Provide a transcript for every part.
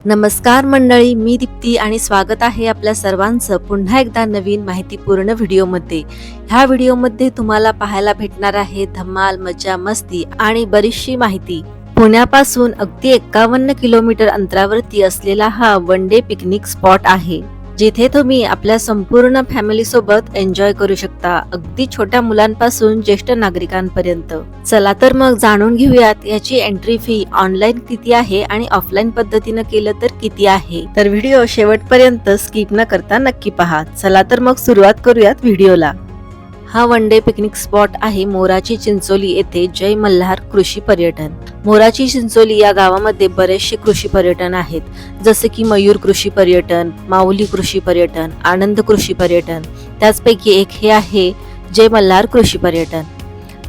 नमस्कार मंडळी, मी दीप्ती आणि स्वागत आहे आपल्या सर्वांचं पुन्हा एकदा नवीन माहितीपूर्ण व्हिडिओमध्ये. ह्या व्हिडिओमध्ये तुम्हाला पाहायला भेटणार आहे धमाल, मजा, मस्ती आणि बरीचशी माहिती. पुण्यापासून अगदी 51 किलोमीटर अंतरावरती असलेला हा वन डे पिकनिक स्पॉट आहे, जिथे तुम्ही आपल्या संपूर्ण फॅमिली सोबत एन्जॉय करू शकता, अगदी छोट्या मुलांपासून ज्येष्ठ नागरिकांपर्यंत. चला तर मग जाणून घेऊयात याची एंट्री फी ऑनलाईन किती आहे आणि ऑफलाईन पद्धतीनं केलं तर किती आहे. तर व्हिडिओ शेवटपर्यंत स्किप न करता नक्की पहा. चला तर मग सुरुवात करूयात व्हिडिओला. हा वन डे पिकनिक स्पॉट आहे मोराची चिंचोली येथे जय मल्हार कृषी पर्यटन. मोराची चिंचोली या गावामध्ये बरेचसे कृषी पर्यटन आहेत, जसे की मयूर कृषी पर्यटन, माऊली कृषी पर्यटन, आनंद कृषी पर्यटन. त्याचपैकी एक हे आहे जय मल्हार कृषी पर्यटन.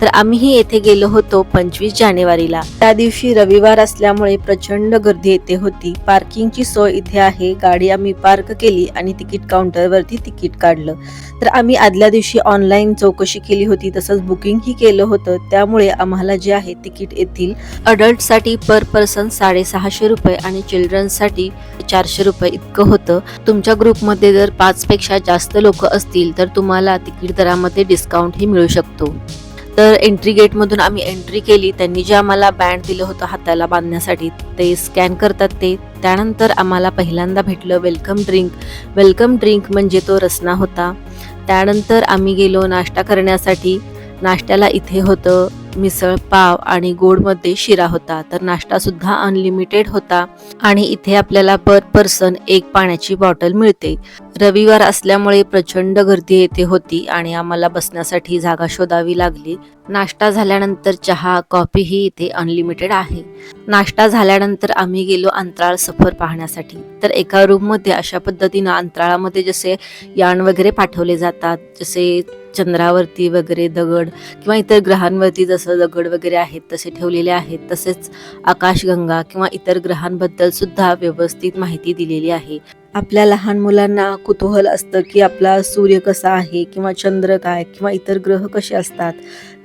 तर आम्हीही येथे गेलो होतो 25 जानेवारीला. त्या दिवशी रविवार असल्यामुळे प्रचंड गर्दी येथे होती. पार्किंगची सोय इथे आहे. गाडी आम्ही पार्क केली आणि तिकीट काउंटरवरती तिकीट काढलं. तर आम्ही आदल्या दिवशी ऑनलाईन चौकशी केली होती, तसंच बुकिंगही केलं होतं. त्यामुळे आम्हाला जे आहे तिकीट येथील अडल्टसाठी पर पर्सन 650 रुपये आणि चिल्ड्रन्ससाठी 400 रुपये इतकं होतं. तुमच्या ग्रुपमध्ये जर 5 पेक्षा जास्त लोक असतील तर तुम्हाला तिकीट दरामध्ये डिस्काउंटही मिळू शकतो. तर एंट्री गेटमधून आम्ही एंट्री केली. त्यांनी जे आम्हाला बँड दिलं होतं हाताला बांधण्यासाठी ते स्कॅन करतात ते. त्यानंतर आम्हाला पहिल्यांदा भेटलं वेलकम ड्रिंक म्हणजे तो रसना होता. त्यानंतर आम्ही गेलो नाश्ता करण्यासाठी. नाश्त्याला इथे होतं मिसळ पाव आणि गोडमध्ये शिरा होता. तर नाश्ता सुद्धा अनलिमिटेड होता आणि इथे आपल्याला पर पर्सन एक पाण्याची बॉटल मिळते. रविवार असल्यामुळे प्रचंड गर्दी येथे होती आणि आम्हाला बसण्यासाठी जागा शोधावी लागली. नाश्ता झाल्यानंतर चहा कॉफी ही इथे अनलिमिटेड आहे. नाश्ता झाल्यानंतर आम्ही गेलो अंतराळ सफर पाहण्यासाठी. तर एका रूममध्ये अशा पद्धतीनं अंतराळामध्ये जसे यान वगैरे पाठवले जातात, जसे चंद्रावरती वगैरे दगड किंवा इतर ग्रहांवरती जसं दगड वगैरे आहेत तसे ठेवलेले आहेत, तसेच आकाशगंगा किंवा इतर ग्रहांबद्दल सुद्धा व्यवस्थित माहिती दिलेली आहे. आपल्या लहान मुलांना कुतूहल असतं की आपला सूर्य कसा आहे किंवा चंद्र काय किंवा इतर ग्रह कसे असतात.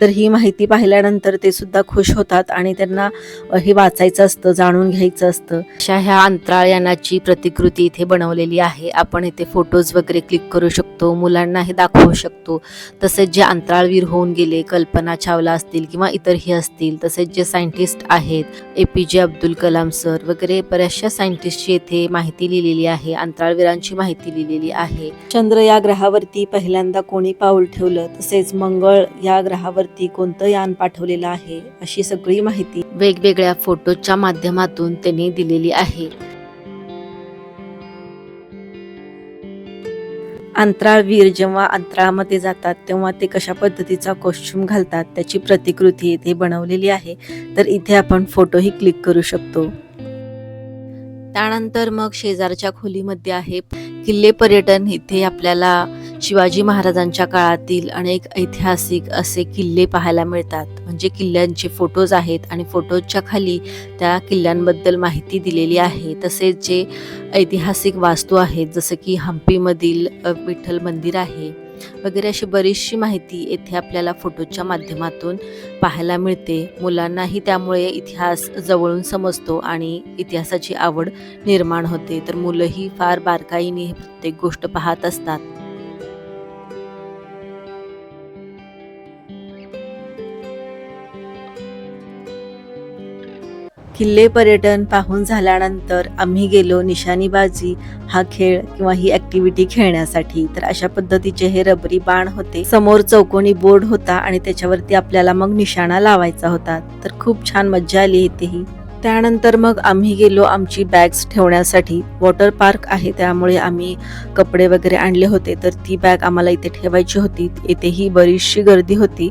तर ही माहिती पाहिल्यानंतर ते सुद्धा खुश होतात आणि त्यांना हे वाचायचं असतं, जाणून घ्यायचं असतं. अशा ह्या अंतराळयानाची प्रतिकृती इथे बनवलेली आहे. आपण इथे फोटोज वगैरे क्लिक करू शकतो, मुलांना हे दाखवू शकतो. तसेच जे अंतराळवीर होऊन गेले, कल्पना चावला असतील किंवा इतरही असतील, तसेच जे सायंटिस्ट आहेत, APJ अब्दुल कलाम सर वगैरे बऱ्याचशा सायंटिस्टची इथे माहिती लिहिलेली आहे, अंतराळवीरांची माहिती लिहिलेली आहे. चंद्र या ग्रहावरती पहिल्यांदा कोणी पाऊल ठेवलं, तसेच मंगळ या ग्रहावरती कोणतं यान पाठवलेलं आहे, अशी सगळी माहिती वेगवेगळ्या फोटोच्या माध्यमातून त्यांनी दिलेली आहे. अंतराळवीर जेव्हा अंतराळामध्ये जातात तेव्हा ते कशा पद्धतीचा कॉस्ट्यूम घालतात त्याची प्रतिकृती इथे बनवलेली आहे. तर इथे आपण फोटोही क्लिक करू शकतो. त्यानंतर मग शेजारच्या खोलीमध्ये आहे किल्ले पर्यटन. इथे आपल्याला शिवाजी महाराजांच्या काळातील अनेक ऐतिहासिक असे किल्ले पाहायला मिळतात. म्हणजे किल्ल्यांचे फोटोज आहेत आणि फोटोजच्या खाली त्या किल्ल्यांबद्दल माहिती दिलेली आहे. तसेच जे ऐतिहासिक वास्तू आहेत, जसं की हम्पीमधील विठ्ठल मंदिर आहे वगैरे, अशी बरीचशी माहिती येथे आपल्याला फोटोच्या माध्यमातून पाहायला मिळते. मुलांनाही त्यामुळे इतिहास जवळून समजतो आणि इतिहासाची आवड निर्माण होते. तर मुलंही फार बारकाईने हे प्रत्येक गोष्ट पाहत असतात. किल्ले पर्यटन पाहून झाल्यानंतर आम्ही गेलो निशाणीबाजी हा खेळ किंवा ही ऍक्टिव्हिटी खेळण्यासाठी. तर अशा पद्धतीचे हे रबरी बाण होते. समोर चौकोनी बोर्ड होता आणि त्याच्यावरती आपल्याला मग निशाणा लावायचा होता. तर खूप छान मज्जा आली इथेही. त्यानंतर मग आम्ही गेलो आमची बॅग्स ठेवण्यासाठी. वॉटर पार्क आहे त्यामुळे आम्ही कपडे वगैरे आणले होते, तर ती बॅग आम्हाला इथे ठेवायची होती. इथेही बरीचशी गर्दी होती.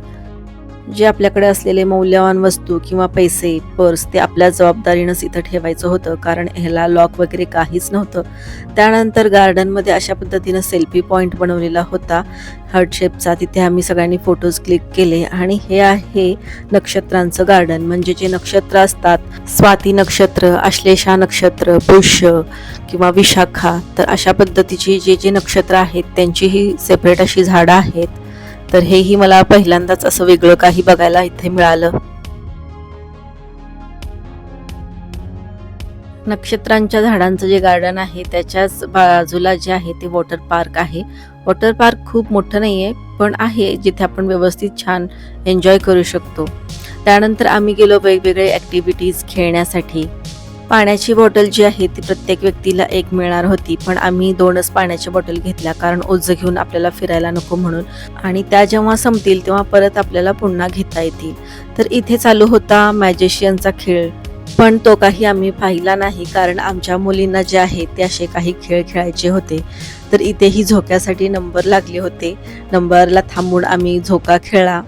जे आपल्याकडे असलेले मौल्यवान वस्तू किंवा पैसे, पर्स ते आपल्या जबाबदारीनंच इथं ठेवायचं होतं, कारण ह्याला लॉक वगैरे काहीच नव्हतं. त्यानंतर गार्डनमध्ये अशा पद्धतीनं सेल्फी पॉईंट बनवलेला होता हार्ट शेपचा. तिथे आम्ही सगळ्यांनी फोटोज क्लिक केले. आणि हे आहे नक्षत्रांचं गार्डन. म्हणजे जे नक्षत्र असतात, स्वाती नक्षत्र, आश्लेषा नक्षत्र, पुष्य किंवा विशाखा, तर अशा पद्धतीची जे नक्षत्र आहेत त्यांची ही सेपरेट अशी झाडं आहेत. तर हेही मला पहिल्यांदाच असं वेगळं काही बघायला इथे मिळालं. नक्षत्रांच्या झाडांचं जे गार्डन आहे त्याच्याच बाजूला जे आहे ते वॉटर पार्क आहे. वॉटर पार्क खूप मोठं नाही आहे, पण आहे जिथे आपण व्यवस्थित छान एन्जॉय करू शकतो. त्यानंतर आम्ही गेलो वेगवेगळे ॲक्टिव्हिटीज खेळण्यासाठी. पाण्याची बॉटल जी आहे ती प्रत्येक व्यक्तीला एक मिळणार होती, पण आम्ही 2च पाण्याच्या बॉटल घेतल्या, कारण ओझं घेऊन आपल्याला फिरायला नको म्हणून. आणि त्या जेव्हा संपतील तेव्हा परत आपल्याला पुन्हा घेता येतील. तर इथे चालू होता मॅजिशियनचा खेळ, पण तो काही आम्ही पाहिला नाही, कारण आमच्या मुलींना जे आहे ते असे काही खेळ खेळायचे होते. तर इथेही झोक्यासाठी नंबर लागले होते. नंबरला थांबून आम्ही झोका खेळला.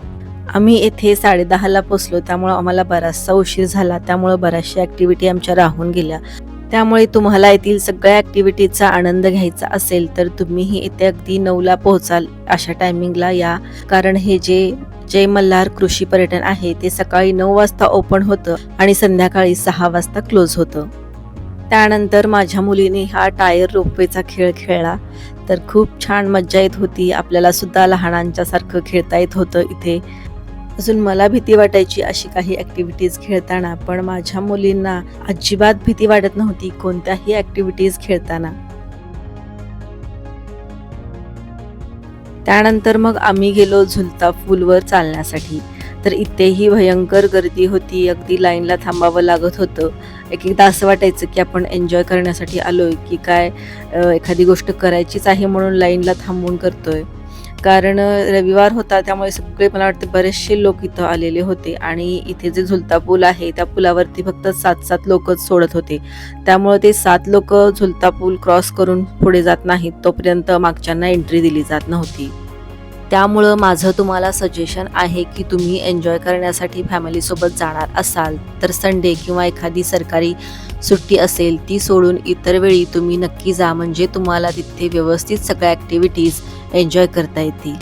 आम्ही येथे 10:30ला पोचलो, त्यामुळं आम्हाला बराचसा उशीर झाला. त्यामुळं बऱ्याचशा ॲक्टिव्हिटी आमच्या राहून गेल्या. त्यामुळे तुम्हाला येथील सगळ्या ॲक्टिव्हिटीचा आनंद घ्यायचा असेल तर तुम्हीही इथे अगदी 9ला पोहोचाल अशा टायमिंगला या, कारण हे जे जय मल्हार कृषी पर्यटन आहे ते सकाळी 9 वाजता ओपन होतं आणि संध्याकाळी 6 वाजता क्लोज होतं. त्यानंतर माझ्या मुलीने हा टायर रोपवेचा खेळ खेळला, तर खूप छान मज्जा येत होती. आपल्याला सुद्धा लहानांच्या सारखं खेळता येत होतं इथे. अजून मला भीती वाटायची अशी काही ॲक्टिव्हिटीज खेळताना, पण माझ्या मुलींना अजिबात भीती वाटत नव्हती कोणत्याही ॲक्टिव्हिटीज खेळताना. त्यानंतर मग आम्ही गेलो झुलता पूलवर चालण्यासाठी. तर इथेही भयंकर गर्दी होती, अगदी लाईनला थांबावं लागत होतं. एक-एकदा असं वाटायचं की आपण एन्जॉय करण्यासाठी आलोय की काय एखादी गोष्ट करायचीच आहे म्हणून लाईनला थांबून करतोय. कारण रविवार होता, त्यामुळे सगळे मला वाटते बरेचसे लोक इथं आलेले होते. आणि इथे जे झुलता पूल आहे त्या पुलावरती फक्त 7 लोकच सोडत होते. त्यामुळे ते 7 लोक झुलता पूल क्रॉस करून पुढे जात नाहीत तोपर्यंत मागच्यांना एंट्री दिली जात नव्हती. त्यामुळं माझं तुम्हाला सजेशन आहे की तुम्ही एन्जॉय करण्यासाठी फॅमिलीसोबत जाणार असाल तर संडे किंवा एखादी सरकारी सुट्टी असेल ती सोडून इतर वेळी तुम्ही नक्की जा, म्हणजे तुम्हाला तिथे व्यवस्थित सगळ्या ॲक्टिव्हिटीज एन्जॉय करता येतील.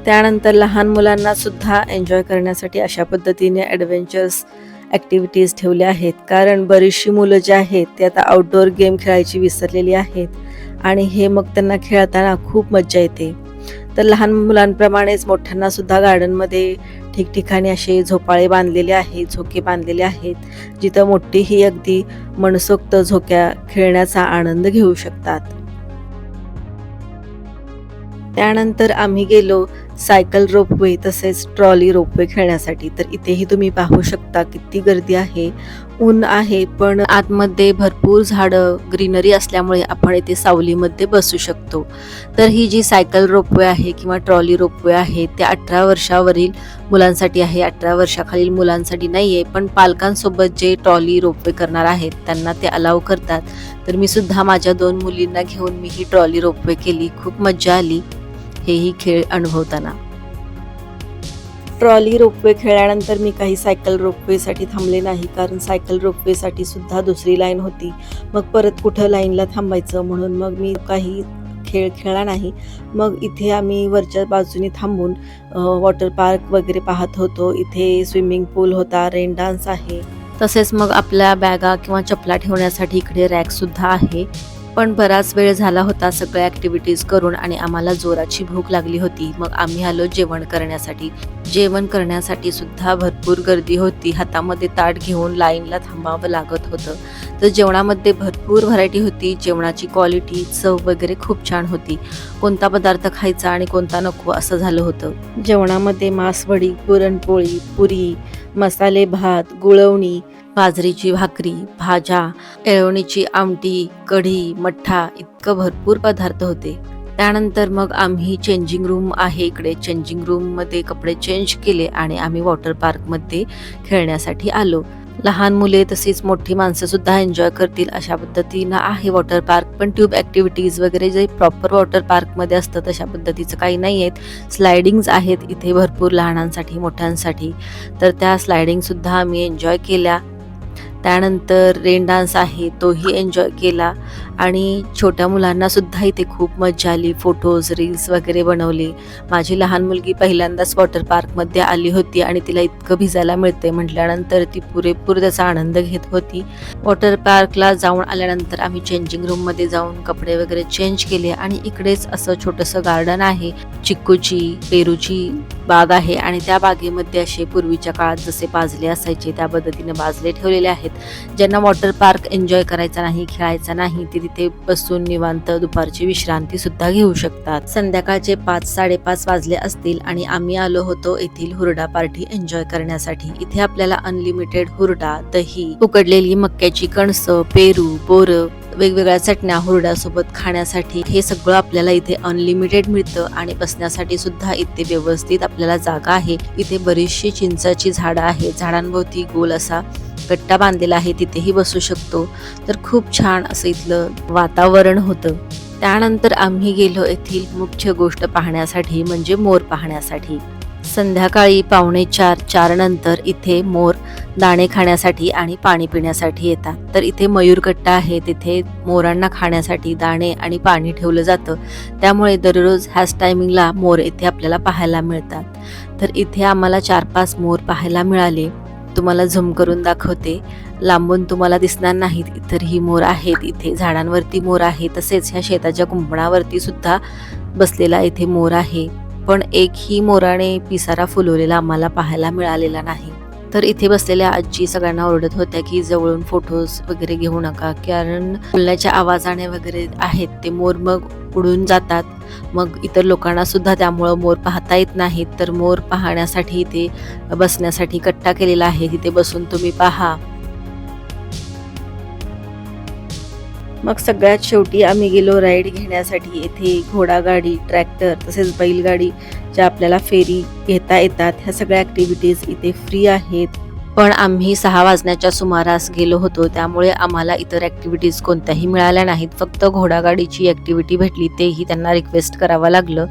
त्यानंतर लहान मुलांना सुद्धा एन्जॉय करण्यासाठी अशा पद्धतीने ॲडव्हेंचर्स ॲक्टिव्हिटीज ठेवल्या आहेत, कारण बरीचशी मुलं जे आहेत ते आता आउटडोअर गेम खेळायची विसरलेली आहेत आणि हे मग त्यांना खेळताना खूप मज्जा येते. तर लहान मुलांप्रमाणेच मोठ्यांना सुद्धा गार्डनमध्ये ठिकठिकाणी असे झोपाळे बांधलेले आहेत, झोके बांधलेले आहेत, जिथं मोठीही अगदी मनसोक्त झोक्या खेळण्याचा आनंद घेऊ शकतात. त्यानंतर आम्ही गेलो सायकल रोपवे तसेच ट्रॉली रोपवे खेळण्यासाठी. तर इथेही तुम्ही पाहू शकता किती गर्दी आहे. ऊन आहे, पण आतमध्ये भरपूर झाडं ग्रीनरी असल्यामुळे आपण इथे सावलीमध्ये बसू शकतो. तर ही जी सायकल रोपवे आहे किंवा ट्रॉली रोपवे आहे ते 18 वर्षावरील मुलांसाठी आहे, 18 वर्षाखालील मुलांसाठी नाही आहे. पण पालकांसोबत जे ट्रॉली रोपवे करणार आहेत त्यांना ते अलाव करतात. तर मी सुद्धा माझ्या 2 मुलींना घेऊन मी ही ट्रॉली रोपवे केली. खूप मज्जा आली हेही खेळ अनुभवताना. ट्रॉली रोपवे खेळल्यानंतर मी काही सायकल रोपवेसाठी थांबले नाही, कारण सायकल रोपवेसाठी सुद्धा दुसरी लाईन होती. मग परत कुठं लाईनला थांबायचं म्हणून मग मी काही खेळ खेळला नाही. मग इथे आम्ही वरच्या बाजूने थांबून वॉटर पार्क वगैरे पाहत होतो. इथे स्विमिंग पूल होता, रेन डान्स आहे, तसेच मग आपल्या बॅगा किंवा चपला ठेवण्यासाठी इकडे रॅक सुद्धा आहे. पण बराच वेळ झाला होता सगळ्या ॲक्टिव्हिटीज करून आणि आम्हाला जोराची भूक लागली होती. मग आम्ही आलो जेवण करण्यासाठी. जेवण करण्यासाठी सुद्धा भरपूर गर्दी होती. हातामध्ये ताट घेऊन लाईनला थांबावं लागत होतं. तर जेवणामध्ये भरपूर व्हरायटी होती. जेवणाची क्वालिटी, चव वगैरे खूप छान होती. कोणता पदार्थ खायचा आणि कोणता नको असं झालं होतं. जेवणामध्ये मासवडी, पुरणपोळी, पुरी, मसाले भात, गुळवणी, बाजरीची भाकरी, भाज्या, येळवणीची आमटी, कढी, मठ्ठा इतकं भरपूर पदार्थ होते. त्यानंतर मग आम्ही चेंजिंग रूम आहे इकडे, चेंजिंग रूममध्ये कपडे चेंज केले आणि आम्ही वॉटर पार्कमध्ये खेळण्यासाठी आलो. लहान मुले तसेच मोठी माणसं सुद्धा एन्जॉय करतील अशा पद्धतीनं आहे वॉटर पार्क. पण ट्यूब ॲक्टिव्हिटीज वगैरे जे प्रॉपर वॉटर पार्कमध्ये असतं तशा पद्धतीचं काही नाही आहेत. स्लायडिंग्ज आहेत इथे भरपूर लहानांसाठी मोठ्यांसाठी, तर त्या स्लायडिंगसुद्धा आम्ही एन्जॉय केल्या. त्यानंतर रेन डान्स आहे तोही एन्जॉय केला आणि छोट्या मुलांना सुद्धा इथे खूप मज्जा आली. फोटोज, रील्स वगैरे बनवले. माझी लहान मुलगी पहिल्यांदाच वॉटर पार्कमध्ये आली होती आणि तिला इतकं भिजायला मिळते म्हटल्यानंतर ती पुरेपूर त्याचा आनंद घेत होती. वॉटर पार्कला जाऊन आल्यानंतर आम्ही चेंजिंग रूममध्ये जाऊन कपडे वगैरे चेंज केले आणि इकडेच असं छोटंसं गार्डन आहे. चिक्कूची, पेरूची बाग आहे आणि त्या बागेमध्ये असे पूर्वीच्या काळात जसे बाजले असायचे त्या पद्धतीने बाजले ठेवलेले आहेत. ज्यांना वॉटर पार्क एन्जॉय करायचा नाही, खेळायचा नाही, ते तिथे बसून निवांत दुपारची विश्रांती सुद्धा घेऊ शकतात. संध्याकाळचे 5-5:30 वाजले असतील आणि आम्ही आलो होतो येथील हुरडा पार्टी एन्जॉय करण्यासाठी. इथे आपल्याला अनलिमिटेड हुरडा, दही, उकडलेली मक्याची कणसं, पेरू, बोरं, वेगवेगळ्या चटण्या हुरड्यासोबत खाण्यासाठी हे सगळं आपल्याला इथे अनलिमिटेड मिळतं आणि बसण्यासाठी सुद्धा इथे व्यवस्थित आपल्याला जागा आहे. इथे बरीचशी चिंचाची झाडं आहेत. झाडांभोवती गोल असा कट्टा बांधलेला आहे, तिथेही बसू शकतो. तर खूप छान असं इथलं वातावरण होतं. त्यानंतर आम्ही गेलो येथील मुख्य गोष्ट पाहण्यासाठी म्हणजे मोर पाहण्यासाठी. संध्याकाळी 4:45 नंतर इथे मोर दाणे खाण्यासाठी आणि पाणी पिण्यासाठी येतात. तर इथे मयूरकट्टा आहे, तिथे मोरांना खाण्यासाठी दाणे आणि पाणी ठेवलं जातं. त्यामुळे दररोज ह्याच टायमिंगला मोर इथे आपल्याला पाहायला मिळतात. तर इथे आम्हाला 4-5 मोर पाहायला मिळाले. तुम्हाला झूम करून दाखवते. लांबून तुम्हाला दिसणार नाहीत, इतरही मोर आहेत. इथे झाडांवरती मोर आहे, तसेच ह्या शेताच्या कुंपणावरती सुद्धा बसलेला इथे मोर आहे. पण एकही मोराने पिसारा फुलवलेला आम्हाला पाहायला मिळालेला नाही. तर इथे बसलेल्या आजी सगळ्यांना ओरडत होत्या की जवळून फोटोज वगैरे घेऊ नका, कारण बोलण्याच्या आवाजाने वगैरे आहेत ते मोर मग उडून जातात. मग इतर लोकांना सुद्धा त्यामुळं मोर पाहता येत नाहीत. तर मोर पाहण्यासाठी इथे बसण्यासाठी कट्टा केलेला आहे, तिथे बसून तुम्ही पहा. मग सगळ्यात शेवटी आम्ही गेलो राईड घेण्यासाठी. येथे घोडागाडी, ट्रॅक्टर तसेच बैलगाडी ज्या आपल्याला फेरी घेता येतात, ह्या सगळ्या ॲक्टिव्हिटीज इथे फ्री आहेत. पण आम्ही 6 वाजण्याच्या सुमारास गेलो होतो, त्यामुळे आम्हाला इतर ॲक्टिव्हिटीज कोणत्याही मिळाल्या नाहीत. फक्त घोडागाडीची ॲक्टिव्हिटी भेटली, तेही त्यांना रिक्वेस्ट करावं लागलं.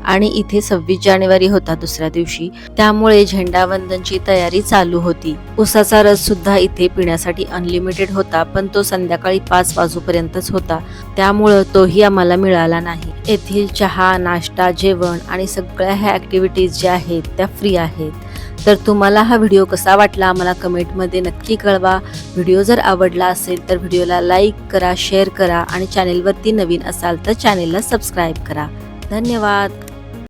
आणि इथे 26 जानेवारी होता दुसऱ्या दिवशी, त्यामुळे झेंडावंदनची तयारी चालू होती. उसाचा रस सुद्धा इथे पिण्यासाठी अनलिमिटेड होता, पण तो संध्याकाळी 5 वाजूपर्यंतच होता, त्यामुळं तोही आम्हाला मिळाला नाही. येथील चहा, नाश्ता, जेवण आणि सगळ्या ह्या ॲक्टिव्हिटीज ज्या आहेत त्या फ्री आहेत. तर तुम्हाला हा व्हिडिओ कसा वाटला आम्हाला कमेंटमध्ये नक्की कळवा. व्हिडिओ जर आवडला असेल तर व्हिडिओला लाईक करा, शेअर करा आणि चॅनेलवरती नवीन असाल तर चॅनेलला सबस्क्राईब करा. धन्यवाद.